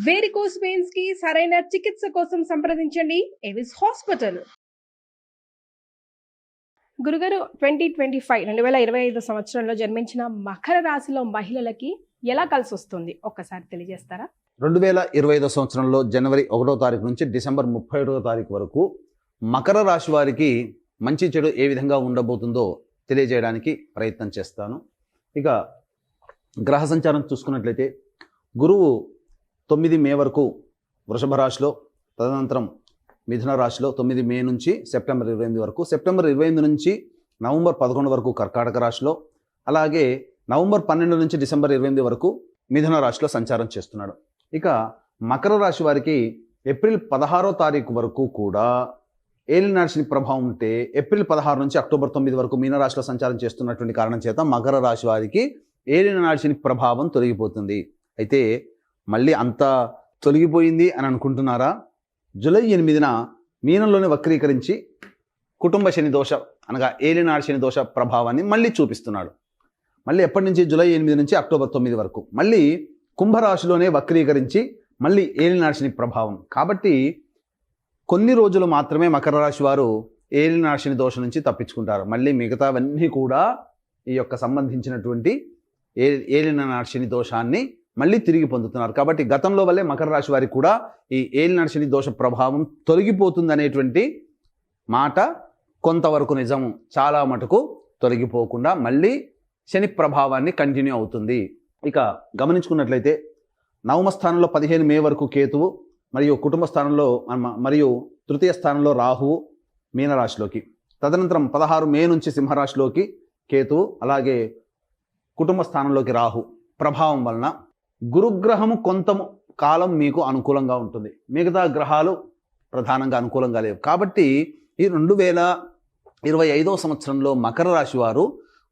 Varicose veins కి సరైన చికిత్స కోసం సంప్రదించండి ఎవిస్ హాస్పిటల్. గురుగారు 2025 సంవత్సరంలో జన్మించిన మకర రాశిలో మహిళలకి ఎలా కలిసి వస్తుంది ఒక్కసారి తెలియజేస్తారా? 2025 సంవత్సరంలో జనవరి 1వ తారీఖు నుంచి డిసెంబర్ 31వ తారీఖు వరకు మకర రాశి వారికి మంచి చెడు ఏ విధంగా ఉండబోతుందో తెలియజేయడానికి ప్రయత్నం చేస్తాను. ఇక గ్రహ సంచారం చూసుకున్నట్లయితే గురువు 9 మే వరకు వృషభ రాశిలో, తదనంతరం మిథున రాశిలో 9 మే నుంచి సెప్టెంబర్ 28 వరకు, సెప్టెంబర్ 28 నుంచి నవంబర్ 11 వరకు కర్కాటక రాశిలో, అలాగే నవంబర్ 12 నుంచి డిసెంబర్ 28 వరకు మిథున రాశిలో సంచారం చేస్తున్నాడు. ఇక మకర రాశి వారికి ఏప్రిల్ 16వ తారీఖు వరకు కూడా ఏలినాటి శని ప్రభావం ఉంటే, ఏప్రిల్ 16 నుంచి అక్టోబర్ 9 వరకు మీనరాశిలో సంచారం చేస్తున్నటువంటి కారణం చేత మకర రాశి వారికి ఏలినాటి శని ప్రభావం తొలగిపోతుంది. అయితే మళ్ళీ అంత తొలగిపోయింది అని అనుకుంటున్నారా? జూలై 8న మీనంలోనే వక్రీకరించి కుటుంబ శని దోష అనగా ఏలినాటి శని దోష ప్రభావాన్ని మళ్ళీ చూపిస్తున్నాడు. మళ్ళీ ఎప్పటి నుంచి? జూలై 8 నుంచి అక్టోబర్ 9 వరకు మళ్ళీ కుంభరాశిలోనే వక్రీకరించి మళ్ళీ ఏలినాటి శని ప్రభావం. కాబట్టి కొన్ని రోజులు మాత్రమే మకర రాశి వారు ఏలినాటి శని దోషం నుంచి తప్పించుకుంటారు. మళ్ళీ మిగతావన్నీ కూడా ఈ యొక్క సంబంధించినటువంటి ఏలినాటి శని దోషాన్ని మళ్ళీ తిరిగి పొందుతున్నారు. కాబట్టి గతంలో వల్లే మకర రాశి వారికి కూడా ఈ ఏలినాటి శని దోష ప్రభావం తొలగిపోతుంది అనేటువంటి మాట కొంతవరకు నిజము. చాలా మటుకు తొలగిపోకుండా మళ్ళీ శని ప్రభావాన్ని కంటిన్యూ అవుతుంది. ఇక గమనించుకున్నట్లయితే నవమ స్థానంలో 15 మే వరకు కేతువు, మరియు కుటుంబ స్థానంలో మరియు తృతీయ స్థానంలో రాహువు మీనరాశిలోకి, తదనంతరం 16 మే నుంచి సింహరాశిలోకి కేతువు, అలాగే కుటుంబ స్థానంలోకి రాహు ప్రభావం వలన గురుగ్రహము కొంత కాలం మీకు అనుకూలంగా ఉంటుంది. మిగతా గ్రహాలు ప్రధానంగా అనుకూలంగా లేవు. కాబట్టి ఈ 2025 సంవత్సరంలో మకర రాశి వారు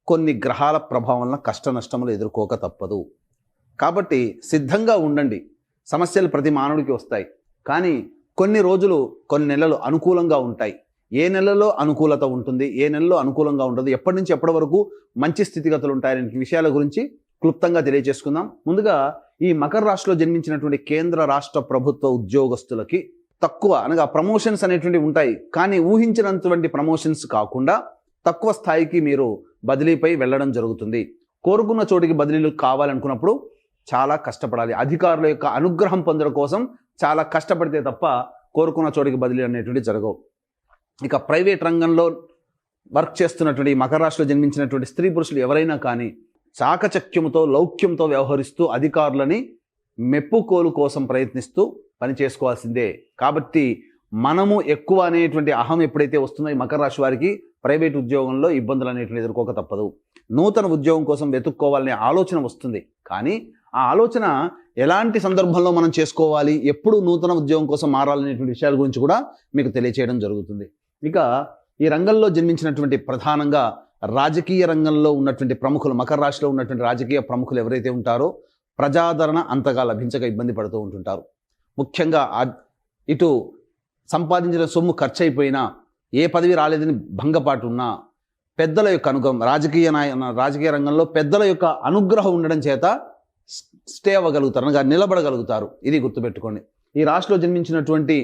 కొన్ని గ్రహాల ప్రభావం వలన కష్ట నష్టములు ఎదుర్కోక తప్పదు. కాబట్టి సిద్ధంగా ఉండండి. సమస్యలు ప్రతి మానవుడికి వస్తాయి, కానీ కొన్ని రోజులు, కొన్ని నెలలు అనుకూలంగా ఉంటాయి. ఏ నెలలో అనుకూలత ఉంటుంది, ఏ నెలలో అనుకూలంగా ఉండదు, ఎప్పటి నుంచి ఎప్పటి వరకు మంచి స్థితిగతులు ఉంటాయనే విషయాల గురించి క్లుప్తంగా తెలియజేసుకుందాం. ముందుగా ఈ మకర రాశిలో జన్మించినటువంటి కేంద్ర రాష్ట్ర ప్రభుత్వ ఉద్యోగస్తులకి తక్కువ అనగా ప్రమోషన్స్ అనేటువంటివి ఉంటాయి, కానీ ఊహించినటువంటి ప్రమోషన్స్ కాకుండా తక్కువ స్థాయికి మీరు బదిలీపై వెళ్ళడం జరుగుతుంది. కోరుకున్న చోటికి బదిలీలు కావాలనుకున్నప్పుడు చాలా కష్టపడాలి. అధికారుల యొక్క అనుగ్రహం పొందడం కోసం చాలా కష్టపడితే తప్ప కోరుకున్న చోటికి బదిలీ అనేటువంటి జరగవు. ఇక ప్రైవేట్ రంగంలో వర్క్ చేస్తున్నటువంటి మకర రాశిలో జన్మించినటువంటి స్త్రీ పురుషులు ఎవరైనా కానీ చాకచక్యముతో, లౌక్యంతో వ్యవహరిస్తూ అధికారులని మెప్పుకోలు కోసం ప్రయత్నిస్తూ పని చేసుకోవాల్సిందే. కాబట్టి మనము ఎక్కువ అనేటువంటి అహం ఎప్పుడైతే వస్తుందో ఈ మకర రాశి వారికి ప్రైవేట్ ఉద్యోగంలో ఇబ్బందులు అనేటువంటి ఎదుర్కోక తప్పదు. నూతన ఉద్యోగం కోసం వెతుక్కోవాలనే ఆలోచన వస్తుంది, కానీ ఆ ఆలోచన ఎలాంటి సందర్భంలో మనం చేసుకోవాలి, ఎప్పుడు నూతన ఉద్యోగం కోసం మారాలనేటువంటి విషయాల గురించి కూడా మీకు తెలియచేయడం జరుగుతుంది. ఇక ఈ రంగంలో జన్మించినటువంటి ప్రధానంగా రాజకీయ రంగంలో ఉన్నటువంటి ప్రముఖులు, మకర రాశిలో ఉన్నటువంటి రాజకీయ ప్రముఖులు ఎవరైతే ఉంటారో ప్రజాదరణ అంతగా లభించక ఇబ్బంది పడుతూ ఉంటుంటారు. ముఖ్యంగా ఇటు సంపాదించిన సొమ్ము ఖర్చు అయిపోయినా, ఏ పదవి రాలేదని భంగపాటు ఉన్నా, పెద్దల యొక్క అనుగ్రహం, రాజకీయ రంగంలో పెద్దల యొక్క అనుగ్రహం ఉండడం చేత స్టే అవ్వగలుగుతారు, అనగా నిలబడగలుగుతారు. ఇది గుర్తుపెట్టుకోండి. ఈ రాశిలో జన్మించినటువంటి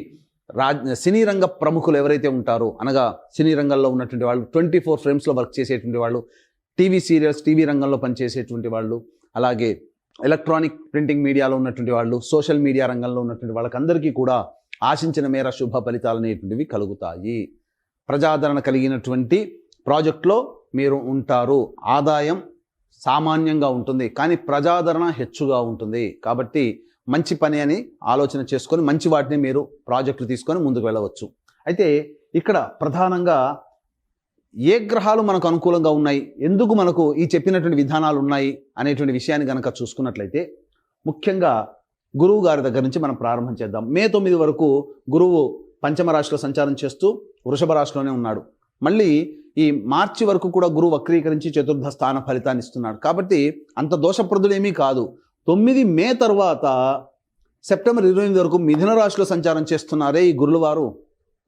సినీ రంగ ప్రముఖులు ఎవరైతే ఉంటారో, అనగా సినీ రంగంలో ఉన్నటువంటి వాళ్ళు, 24 ఫ్రేమ్స్లో వర్క్ చేసేటువంటి వాళ్ళు, టీవీ సీరియల్స్, టీవీ రంగంలో పనిచేసేటువంటి వాళ్ళు, అలాగే ఎలక్ట్రానిక్ ప్రింటింగ్ మీడియాలో ఉన్నటువంటి వాళ్ళు, సోషల్ మీడియా రంగంలో ఉన్నటువంటి వాళ్ళకందరికీ కూడా ఆశించిన మేర శుభ ఫలితాలు అనేటువంటివి కలుగుతాయి. ప్రజాదరణ కలిగినటువంటి ప్రాజెక్టులో మీరు ఉంటారు. ఆదాయం సామాన్యంగా ఉంటుంది, కానీ ప్రజాదరణ హెచ్చుగా ఉంటుంది. కాబట్టి మంచి పని అని ఆలోచన చేసుకొని మంచి వాటిని మీరు ప్రాజెక్టులు తీసుకొని ముందుకు వెళ్ళవచ్చు. అయితే ఇక్కడ ప్రధానంగా ఏ గ్రహాలు మనకు అనుకూలంగా ఉన్నాయి, ఎందుకు మనకు ఈ చెప్పినటువంటి విధానాలు ఉన్నాయి అనేటువంటి విషయాన్ని కనుక చూసుకున్నట్లయితే, ముఖ్యంగా గురువు గారి దగ్గర నుంచి మనం ప్రారంభం చేద్దాం. మే 9 వరకు గురువు పంచమ రాశిలో సంచారం చేస్తూ వృషభ రాశిలోనే ఉన్నాడు. మళ్ళీ ఈ మార్చి వరకు కూడా గురువు వక్రీకరించి చతుర్థ స్థాన ఫలితాన్ని ఇస్తున్నాడు. కాబట్టి అంత దోషప్రదుడేమీ కాదు. 9 మే తర్వాత సెప్టెంబర్ 28 వరకు మిథున రాశిలో సంచారం చేస్తున్నారే ఈ గురుల వారు,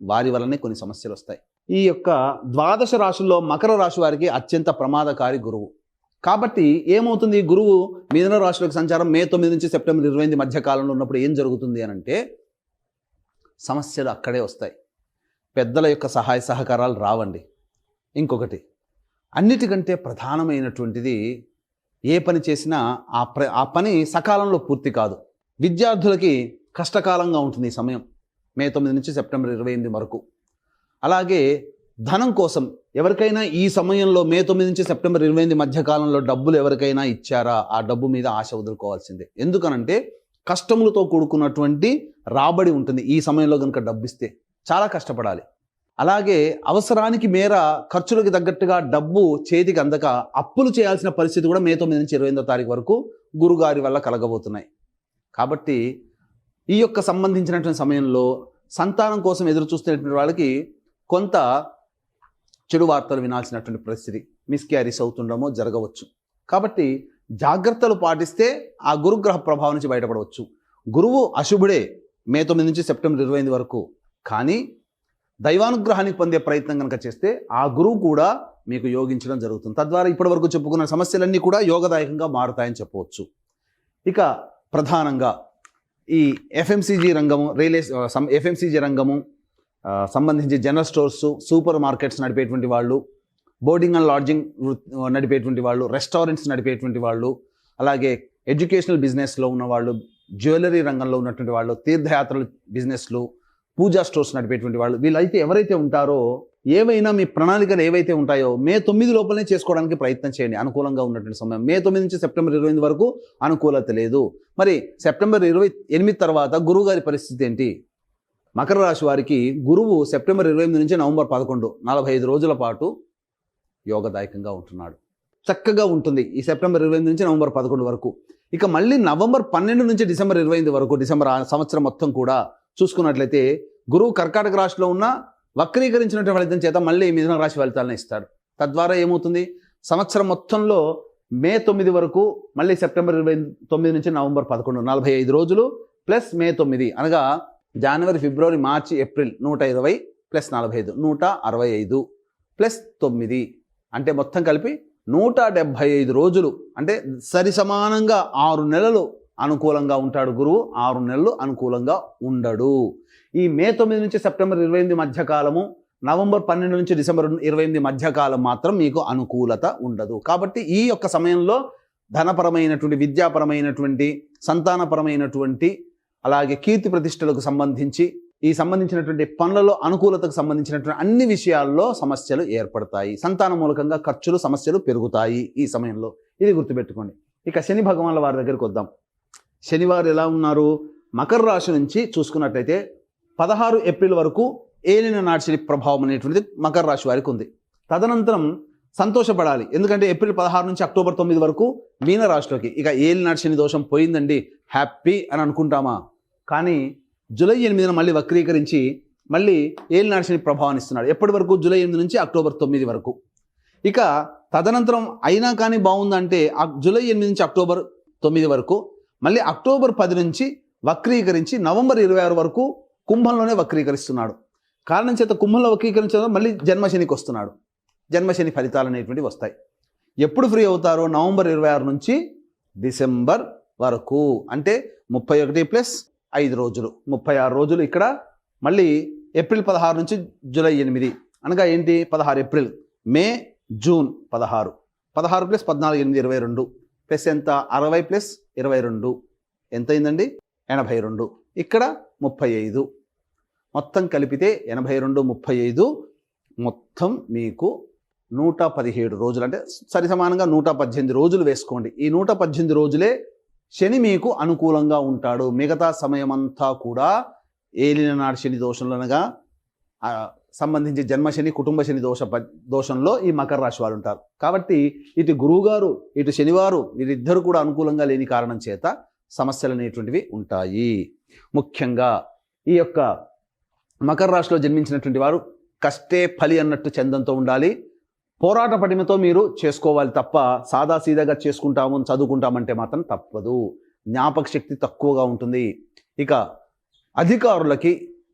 వారి వల్లనే కొన్ని సమస్యలు వస్తాయి. ఈ యొక్క ద్వాదశ రాశుల్లో మకర రాశి వారికి అత్యంత ప్రమాదకారి గురువు. కాబట్టి ఏమవుతుంది, గురువు మిథున రాశిలోకి సంచారం మే 9 నుంచి సెప్టెంబర్ 28 మధ్య కాలంలో ఉన్నప్పుడు ఏం జరుగుతుంది అని అంటే సమస్యలు అక్కడే వస్తాయి. పెద్దల యొక్క సహాయ సహకారాలు రావండి. ఇంకొకటి అన్నిటికంటే ప్రధానమైనటువంటిది, ఏ పని చేసినా ఆ పని సకాలంలో పూర్తి కాదు. విద్యార్థులకి కష్టకాలంగా ఉంటుంది ఈ సమయం, మే 9 నుంచి సెప్టెంబర్ 28 వరకు. అలాగే ధనం కోసం ఎవరికైనా ఈ సమయంలో మే 9 నుంచి సెప్టెంబర్ 28 మధ్య కాలంలో డబ్బులు ఎవరికైనా ఇచ్చారా, ఆ డబ్బు మీద ఆశ వదులుకోవాల్సిందే. ఎందుకనంటే కష్టములతో కూడుకున్నటువంటి రాబడి ఉంటుంది. ఈ సమయంలో కనుక డబ్బు ఇస్తే చాలా కష్టపడాలి. అలాగే అవసరానికి మేర ఖర్చులకు తగ్గట్టుగా డబ్బు చేతికి అందక అప్పులు చేయాల్సిన పరిస్థితి కూడా మే 9 నుంచి 28వ తారీఖు వరకు గురుగారి వల్ల కలగబోతున్నాయి. కాబట్టి ఈ యొక్క సంబంధించినటువంటి సమయంలో సంతానం కోసం ఎదురు చూస్తున్నటువంటి వాళ్ళకి కొంత చెడు వార్తలు వినాల్సినటువంటి పరిస్థితి, మిస్క్యారీస్ అవుతుండమో జరగవచ్చు. కాబట్టి జాగ్రత్తలు పాటిస్తే ఆ గురుగ్రహ ప్రభావం నుంచి బయటపడవచ్చు. గురువు అశుభుడే మే 9 నుంచి సెప్టెంబర్ 28 వరకు. కానీ దైవానుగ్రహానికి పొందే ప్రయత్నం కనుక చేస్తే ఆ గురువు కూడా మీకు యోగించడం జరుగుతుంది. తద్వారా ఇప్పటి వరకు చెప్పుకున్న సమస్యలన్నీ కూడా యోగదాయకంగా మారుతాయని చెప్పవచ్చు. ఇక ప్రధానంగా ఈ ఎఫ్ఎంసీజీ రంగము, ఎఫ్ఎంసీజీ రంగము సంబంధించి జనరల్ స్టోర్స్, సూపర్ మార్కెట్స్ నడిపేటువంటి వాళ్ళు, బోర్డింగ్ అండ్ లాడ్జింగ్ నడిపేటువంటి వాళ్ళు, రెస్టారెంట్స్ నడిపేటువంటి వాళ్ళు, అలాగే ఎడ్యుకేషనల్ బిజినెస్లో ఉన్నవాళ్ళు, జ్యువెలరీ రంగంలో ఉన్నటువంటి వాళ్ళు, తీర్థయాత్రలు బిజినెస్లు, పూజా స్టోర్స్ నడిపేటువంటి వాళ్ళు, వీళ్ళైతే ఎవరైతే ఉంటారో ఏవైనా మీ ప్రణాళికలు ఏవైతే ఉంటాయో మే 9 లోపలనే చేసుకోవడానికి ప్రయత్నం చేయండి. అనుకూలంగా ఉన్నటువంటి సమయం మే 9 నుంచి సెప్టెంబర్ 28 వరకు అనుకూలత లేదు. మరి సెప్టెంబర్ 28 తర్వాత గురువు గారి పరిస్థితి ఏంటి? మకర రాశి వారికి గురువు సెప్టెంబర్ 28 నుంచి నవంబర్ 11 45 రోజుల పాటు యోగదాయకంగా ఉంటున్నాడు. చక్కగా ఉంటుంది ఈ సెప్టెంబర్ 28 నుంచి నవంబర్ 11 వరకు. ఇక మళ్ళీ నవంబర్ 12 నుంచి డిసెంబర్ 25 వరకు, డిసెంబర్ సంవత్సరం మొత్తం కూడా చూసుకున్నట్లయితే గురువు కర్కాటక రాశిలో ఉన్న వక్రీకరించినటువంటి ఫలితం చేత మళ్ళీ మిథున రాశి ఫలితాలను ఇస్తాడు. తద్వారా ఏమవుతుంది, సంవత్సరం మొత్తంలో మే 9 వరకు, మళ్ళీ సెప్టెంబర్ 29 నుంచి నవంబర్ 11 45 రోజులు ప్లస్ మే 9 అనగా జనవరి, ఫిబ్రవరి, మార్చి, ఏప్రిల్ 120 ప్లస్ 45 165 ప్లస్ 9 అంటే మొత్తం కలిపి 175 రోజులు. అంటే సరి సమానంగా 6 నెలలు అనుకూలంగా ఉంటాడు గురువు, 6 నెలలు అనుకూలంగా ఉండడు. ఈ మే 9 నుంచి సెప్టెంబర్ 28 మధ్యకాలము, నవంబర్ 12 నుంచి డిసెంబర్ 28 మధ్యకాలం మాత్రం మీకు అనుకూలత ఉండదు. కాబట్టి ఈ యొక్క సమయంలో ధనపరమైనటువంటి, విద్యాపరమైనటువంటి, సంతానపరమైనటువంటి, అలాగే కీర్తి ప్రతిష్టలకు సంబంధించి ఈ సంబంధించినటువంటి పనులలో అనుకూలతకు సంబంధించినటువంటి అన్ని విషయాల్లో సమస్యలు ఏర్పడతాయి. సంతానం మూలకంగా ఖర్చులు, సమస్యలు పెరుగుతాయి ఈ సమయంలో. ఇది గుర్తుపెట్టుకోండి. ఇక శని భగవాన్ల వారి దగ్గరికి వద్దాం. శనివారు ఎలా ఉన్నారు? మకర రాశి నుంచి చూసుకున్నట్లయితే 16 ఏప్రిల్ వరకు ఏలిన నాటి శని ప్రభావం అనేటువంటిది మకర రాశి వారికి ఉంది. తదనంతరం సంతోషపడాలి, ఎందుకంటే ఏప్రిల్ 16 నుంచి అక్టోబర్ 9 వరకు మీన రాశిలోకి ఇక ఏలినాటి శని దోషం పోయిందండి, హ్యాపీ అని అనుకుంటామా? కానీ జూలై 8న మళ్ళీ వక్రీకరించి మళ్ళీ ఏలినాటి శని ప్రభావాన్ని ఇస్తున్నాడు. ఎప్పటి వరకు? జూలై 8 నుంచి అక్టోబర్ 9 వరకు. ఇక తదనంతరం అయినా కానీ బాగుందంటే జూలై 8 నుంచి అక్టోబర్ 9 వరకు, మళ్ళీ అక్టోబర్ 10 నుంచి వక్రీకరించి నవంబర్ 26 వరకు కుంభంలోనే వక్రీకరిస్తున్నాడు. కారణం చేత కుంభంలో వక్రీకరించడం మళ్ళీ జన్మశనికి వస్తున్నాడు. జన్మశని ఫలితాలు అనేటువంటివి వస్తాయి. ఎప్పుడు ఫ్రీ అవుతారో? నవంబర్ 26 నుంచి డిసెంబర్ వరకు, అంటే 31 ప్లస్ 5 రోజులు 36 రోజులు. ఇక్కడ మళ్ళీ ఏప్రిల్ 16 నుంచి జూలై 8 అనగా ఏంటి? 16 ఏప్రిల్, మే, జూన్ 16 16 ప్లస్ 14 8 22 ప్లస్ ఎంత? 60 ప్లస్ 22 ఎంత అయిందండి? 82. ఇక్కడ 35, మొత్తం కలిపితే 82 35 మొత్తం మీకు 117 రోజులు, అంటే సరి సమానంగా 118 రోజులు వేసుకోండి. ఈ 118 రోజులే శని మీకు అనుకూలంగా ఉంటాడు. మిగతా సమయమంతా కూడా ఏలిన నాటి శని దోషంలోనగా సంబంధించి జన్మశని, కుటుంబ శని దోషంలో ఈ మకర రాశి వారు ఉంటారు. కాబట్టి ఇటు గురువుగారు, ఇటు శనివారు వీరిద్దరు కూడా అనుకూలంగా లేని కారణం చేత సమస్యలు అనేటువంటివి ఉంటాయి. ముఖ్యంగా ఈ యొక్క మకర రాశిలో జన్మించినటువంటి వారు కష్టే ఫలి అన్నట్టు చందంతో ఉండాలి. పోరాట పటిమతో మీరు చేసుకోవాలి తప్ప సాదాసీదాగా చేసుకుంటాము, చదువుకుంటామంటే మాత్రం తప్పదు. జ్ఞాపక శక్తి తక్కువగా ఉంటుంది. ఇక అధికారులకి,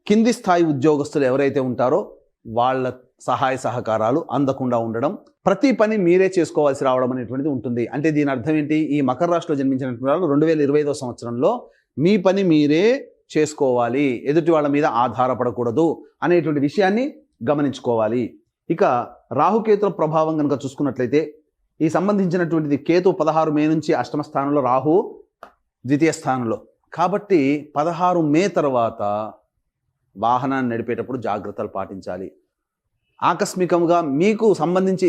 కింది స్థాయి ఉద్యోగస్తులు ఎవరైతే ఉంటారో సహాయ సహకారాలు అందకుండా ఉండడం, ప్రతి పని మీరే చేసుకోవాల్సి రావడం అనేటువంటిది ఉంటుంది. అంటే దీని అర్థం ఏంటి? ఈ మకర రాశిలో జన్మించినటువంటి వాళ్ళు 2025వ సంవత్సరంలో మీ పని మీరే చేసుకోవాలి, ఎదుటి వాళ్ళ మీద ఆధారపడకూడదు అనేటువంటి విషయాన్ని గమనించుకోవాలి. ఇక రాహుకేతుల ప్రభావం కనుక చూసుకున్నట్లయితే ఈ సంబంధించినటువంటిది కేతు 16 మే నుంచి అష్టమ స్థానంలో, రాహు ద్వితీయ స్థానంలో. కాబట్టి 16 మే తర్వాత వాహనాన్ని నడిపేటప్పుడు జాగ్రత్తలు పాటించాలి. ఆకస్మికంగా మీకు సంబంధించి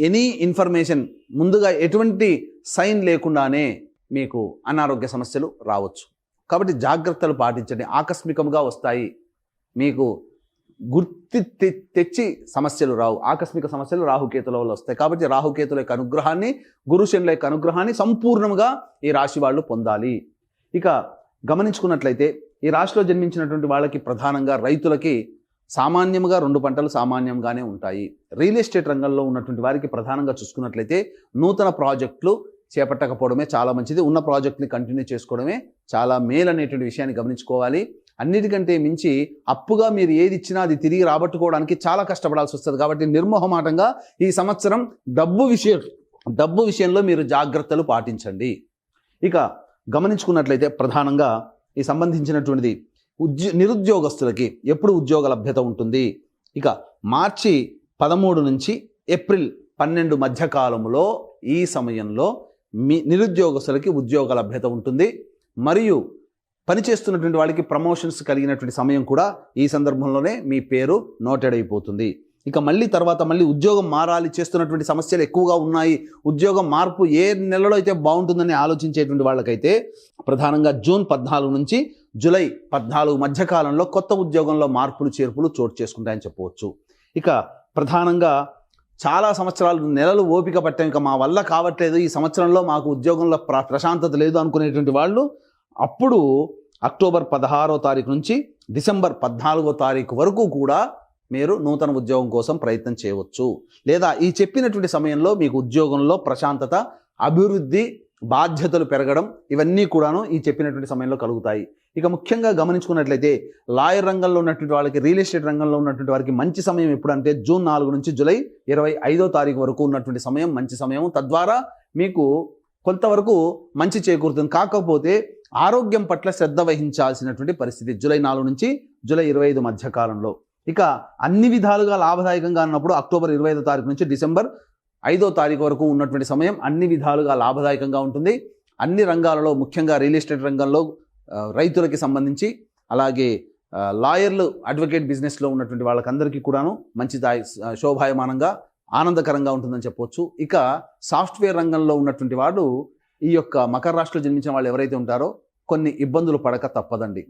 ఎనీ ఇన్ఫర్మేషన్ ముందుగా ఎటువంటి సైన్ లేకుండానే మీకు అనారోగ్య సమస్యలు రావచ్చు. కాబట్టి జాగ్రత్తలు పాటించండి. ఆకస్మికంగా వస్తాయి, మీకు గుర్తి తెచ్చి సమస్యలు రావు. ఆకస్మిక సమస్యలు రాహుకేతుల వల్ల వస్తాయి. కాబట్టి రాహుకేతుల యొక్క అనుగ్రహాన్ని, గురుశనుల యొక్క అనుగ్రహాన్ని సంపూర్ణంగా ఈ రాశి వాళ్ళు పొందాలి. ఇక గమనించుకున్నట్లయితే ఈ రాశిలో జన్మించినటువంటి వాళ్ళకి ప్రధానంగా రైతులకి సామాన్యంగా 2 పంటలు సామాన్యంగానే ఉంటాయి. రియల్ ఎస్టేట్ రంగంలో ఉన్నటువంటి వారికి ప్రధానంగా చూసుకున్నట్లయితే నూతన ప్రాజెక్టులు చేపట్టకపోవడమే చాలా మంచిది. ఉన్న ప్రాజెక్ట్ని కంటిన్యూ చేసుకోవడమే చాలా మేలు అనేటువంటి విషయాన్ని గమనించుకోవాలి. అన్నిటికంటే మించి అప్పుగా మీరు ఏది ఇచ్చినా అది తిరిగి రాబట్టుకోవడానికి చాలా కష్టపడాల్సి వస్తుంది. కాబట్టి నిర్మోహమాటంగా ఈ సంవత్సరం డబ్బు విషయంలో మీరు జాగ్రత్తలు పాటించండి. ఇక గమనించుకున్నట్లయితే ప్రధానంగా ఈ సంబంధించినటువంటిది నిరుద్యోగస్తులకి ఎప్పుడు ఉద్యోగ లభ్యత ఉంటుంది? ఇక మార్చి 13 నుంచి ఏప్రిల్ 12 మధ్య కాలంలో ఈ సమయంలో మీ నిరుద్యోగస్తులకి ఉద్యోగ లభ్యత ఉంటుంది. మరియు పనిచేస్తున్నటువంటి వాళ్ళకి ప్రమోషన్స్ కలిగినటువంటి సమయం కూడా ఈ సందర్భంలోనే మీ పేరు నోటెడ్ అయిపోతుంది. ఇక తర్వాత మళ్ళీ ఉద్యోగం మారాలి, చేస్తున్నటువంటి సమస్యలు ఎక్కువగా ఉన్నాయి, ఉద్యోగం మార్పు ఏ నెలలో అయితే బాగుంటుందని ఆలోచించేటువంటి వాళ్ళకైతే ప్రధానంగా జూన్ 14 నుంచి జూలై 14 మధ్య కాలంలో కొత్త ఉద్యోగంలో మార్పులు చేర్పులు చోటు చేసుకుంటాయని చెప్పవచ్చు. ఇక ప్రధానంగా చాలా సంవత్సరాలు నెలలు ఓపిక పట్టాం, ఇక మా వల్ల కావట్లేదు, ఈ సంవత్సరంలో మాకు ఉద్యోగంలో ప్రశాంతత లేదు అనుకునేటువంటి వాళ్ళు అప్పుడు అక్టోబర్ 16వ తారీఖు నుంచి డిసెంబర్ 14వ తారీఖు వరకు కూడా మీరు నూతన ఉద్యోగం కోసం ప్రయత్నం చేయవచ్చు. లేదా ఈ చెప్పినటువంటి సమయంలో మీకు ఉద్యోగంలో ప్రశాంతత, అభివృద్ధి, బాధ్యతలు పెరగడం ఇవన్నీ కూడాను ఈ చెప్పినటువంటి సమయంలో కలుగుతాయి. ఇక ముఖ్యంగా గమనించుకున్నట్లయితే లాయర్ రంగంలో ఉన్నటువంటి వాళ్ళకి, రియల్ ఎస్టేట్ రంగంలో ఉన్నటువంటి వారికి మంచి సమయం ఎప్పుడంటే జూన్ 4 నుంచి జూలై 25వ తారీఖు వరకు ఉన్నటువంటి సమయం మంచి సమయం. తద్వారా మీకు కొంతవరకు మంచి చేకూరుతుంది. కాకపోతే ఆరోగ్యం పట్ల శ్రద్ధ వహించాల్సినటువంటి పరిస్థితి జూలై 4 నుంచి జూలై 25 మధ్య కాలంలో. ఇక అన్ని విధాలుగా లాభదాయకంగా ఉన్నప్పుడు అక్టోబర్ 25వ తారీఖు నుంచి డిసెంబర్ 5వ తారీఖు వరకు ఉన్నటువంటి సమయం అన్ని విధాలుగా లాభదాయకంగా ఉంటుంది. అన్ని రంగాలలో ముఖ్యంగా రియల్ ఎస్టేట్ రంగంలో రైతులకి సంబంధించి, అలాగే లాయర్లు, అడ్వకేట్ బిజినెస్లో ఉన్నటువంటి వాళ్ళకందరికీ కూడాను మంచి శోభాయమానంగా ఆనందకరంగా ఉంటుందని చెప్పవచ్చు. ఇక సాఫ్ట్వేర్ రంగంలో ఉన్నటువంటి వాడు ఈ యొక్క మకర రాశిలో జన్మించిన వాళ్ళు ఎవరైతే ఉంటారో కొన్ని ఇబ్బందులు పడక తప్పదండి.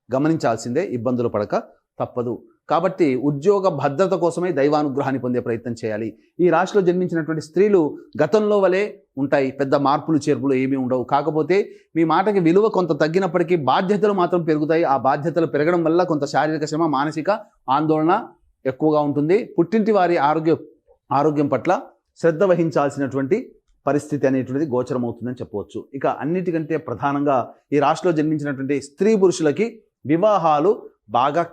గమనించాల్సిందే, ఇబ్బందులు పడక తప్పదు. కాబట్టి ఉద్యోగ భద్రత కోసమే దైవానుగ్రహాన్ని పొందే ప్రయత్నం చేయాలి. ఈ రాశిలో జన్మించినటువంటి స్త్రీలు గతంలో వలె ఉంటాయి, పెద్ద మార్పులు చేర్పులు ఏమీ ఉండవు. కాకపోతే మీ మాటకి విలువ కొంత తగ్గినప్పటికీ బాధ్యతలు మాత్రం పెరుగుతాయి. ఆ బాధ్యతలు పెరగడం వల్ల కొంత శారీరక శ్రమ, మానసిక ఆందోళన ఎక్కువగా ఉంటుంది. పుట్టింటి వారి ఆరోగ్యం పట్ల శ్రద్ధ వహించాల్సినటువంటి పరిస్థితి అనేటువంటిది గోచరమవుతుందని చెప్పవచ్చు. ఇక అన్నిటికంటే ప్రధానంగా ఈ రాశిలో జన్మించినటువంటి స్త్రీ పురుషులకి వివాహాలు బాగా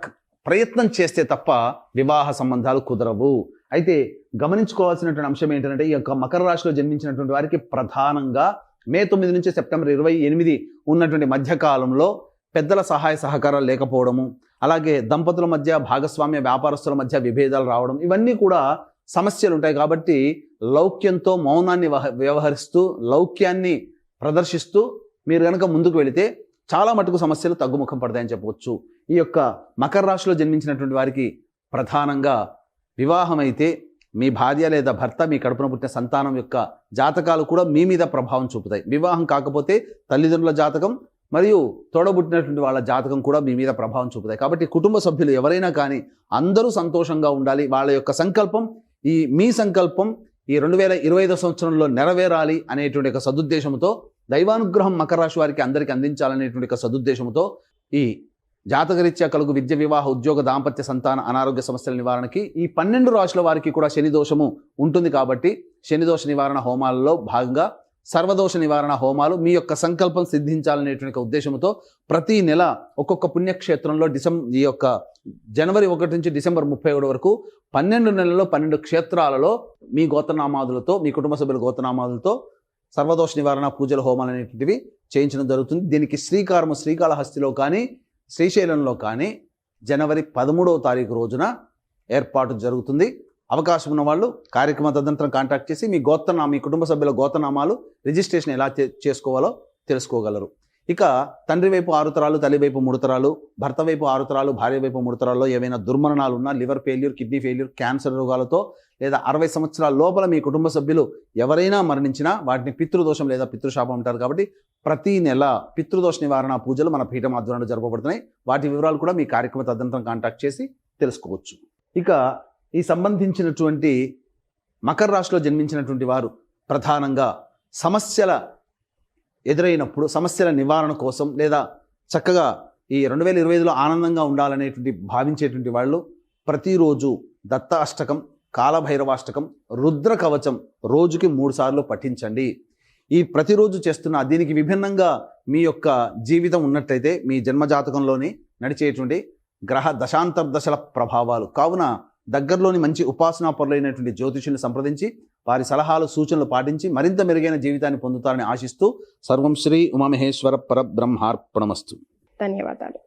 ప్రయత్నం చేస్తే తప్ప వివాహ సంబంధాలు కుదరవు. అయితే గమనించుకోవాల్సినటువంటి అంశం ఏంటంటే ఈ యొక్క మకర రాశిలో జన్మించినటువంటి వారికి ప్రధానంగా మే 9 నుంచి సెప్టెంబర్ 28 ఉన్నటువంటి మధ్యకాలంలో పెద్దల సహాయ సహకారాలు లేకపోవడము, అలాగే దంపతుల మధ్య, భాగస్వామ్య వ్యాపారస్తుల మధ్య విభేదాలు రావడం, ఇవన్నీ కూడా సమస్యలు ఉంటాయి. కాబట్టి లౌక్యంతో మౌనాన్ని వ్యవహరిస్తూ, లౌక్యాన్ని ప్రదర్శిస్తూ మీరు కనుక ముందుకు వెళితే చాలా మటుకు సమస్యలు తగ్గుముఖం పడతాయని చెప్పవచ్చు. ఈ యొక్క మకర రాశిలో జన్మించినటువంటి వారికి ప్రధానంగా వివాహం అయితే మీ భార్య లేదా భర్త, మీ కడుపున పుట్టిన సంతానం యొక్క జాతకాలు కూడా మీ మీద ప్రభావం చూపుతాయి. వివాహం కాకపోతే తల్లిదండ్రుల జాతకం మరియు తోడబుట్టినటువంటి వాళ్ళ జాతకం కూడా మీ మీద ప్రభావం చూపుతాయి. కాబట్టి కుటుంబ సభ్యులు ఎవరైనా కానీ అందరూ సంతోషంగా ఉండాలి. వాళ్ళ యొక్క సంకల్పం, మీ సంకల్పం ఈ 2025 సంవత్సరంలో నెరవేరాలి అనేటువంటి ఒక సదుద్దేశంతో, దైవానుగ్రహం మకర రాశి వారికి అందరికీ అందించాలనేటువంటి ఒక సదుద్దేశంతో ఈ జాతకరీత్యా కలుగు విద్య, వివాహ, ఉద్యోగ, దాంపత్య, సంతాన, అనారోగ్య సమస్యల నివారణకి ఈ 12 రాశుల వారికి కూడా శని దోషము ఉంటుంది. కాబట్టి శని దోష నివారణ హోమాలలో భాగంగా సర్వదోష నివారణ హోమాలు మీ యొక్క సంకల్పం సిద్ధించాలనేటువంటి ఉద్దేశంతో ప్రతి నెల ఒక్కొక్క పుణ్యక్షేత్రంలో ఈ యొక్క జనవరి 1 నుంచి డిసెంబర్ 31 వరకు 12 నెలల్లో 12 క్షేత్రాలలో మీ గోత్రనామాదులతో మీ కుటుంబ సభ్యుల గోత్రనామాదులతో సర్వదోష నివారణ పూజల హోమాలు అనేటువంటివి చేయించడం జరుగుతుంది. దీనికి శ్రీకాళహస్తిలో కానీ శ్రీశైలంలో కానీ జనవరి 13వ తారీఖు రోజున ఏర్పాటు జరుగుతుంది. అవకాశం ఉన్న వాళ్ళు కార్యక్రమ తదనంతరం కాంటాక్ట్ చేసి మీ కుటుంబ సభ్యుల గోత్రనామాలు రిజిస్ట్రేషన్ ఎలా చేసుకోవాలో తెలుసుకోగలరు. ఇక తండ్రి వైపు 6 తరాలు, తల్లి వైపు 3 తరాలు, భర్త వైపు 6 తరాలు, భార్య వైపు 3 తరాల్లో ఏవైనా దుర్మరణాలు ఉన్నా, liver failure, kidney failure, cancer రోగాలతో లేదా 60 సంవత్సరాల లోపల మీ కుటుంబ సభ్యులు ఎవరైనా మరణించినా వాటిని పితృదోషం లేదా పితృశాపం అంటారు. కాబట్టి ప్రతి నెల పితృదోష నివారణ పూజలు మన పీఠం ఆధ్వర్యంలో జరపబడుతున్నాయి. వాటి వివరాలు కూడా మీ కార్యక్రమ తదనంతరం కాంటాక్ట్ చేసి తెలుసుకోవచ్చు. ఇక ఈ సంబంధించినటువంటి మకర రాశిలో జన్మించినటువంటి వారు ప్రధానంగా సమస్యల ఎదురైనప్పుడు సమస్యల నివారణ కోసం లేదా చక్కగా ఈ 2025లో ఆనందంగా ఉండాలనేటువంటి భావించేటువంటి వాళ్ళు ప్రతిరోజు దత్త అష్టకం, కాలభైరవాష్టకం, రుద్ర కవచం రోజుకి 3 సార్లు పఠించండి. ఈ ప్రతిరోజు చేస్తున్న దీనికి విభిన్నంగా మీ యొక్క జీవితం ఉన్నట్లయితే మీ జన్మజాతకంలోని నడిచేటువంటి గ్రహ దశాంతర్దశల ప్రభావాలు కావున దగ్గరలోని మంచి ఉపాసనా పరులైనటువంటి జ్యోతిషుని సంప్రదించి వారి సలహాలు సూచనలు పాటించి మరింత మెరుగైన జీవితాన్ని పొందుతారని ఆశిస్తూ సర్వం శ్రీ ఉమామహేశ్వర పరబ్రహ్మార్పణమస్తు. ధన్యవాదాలు.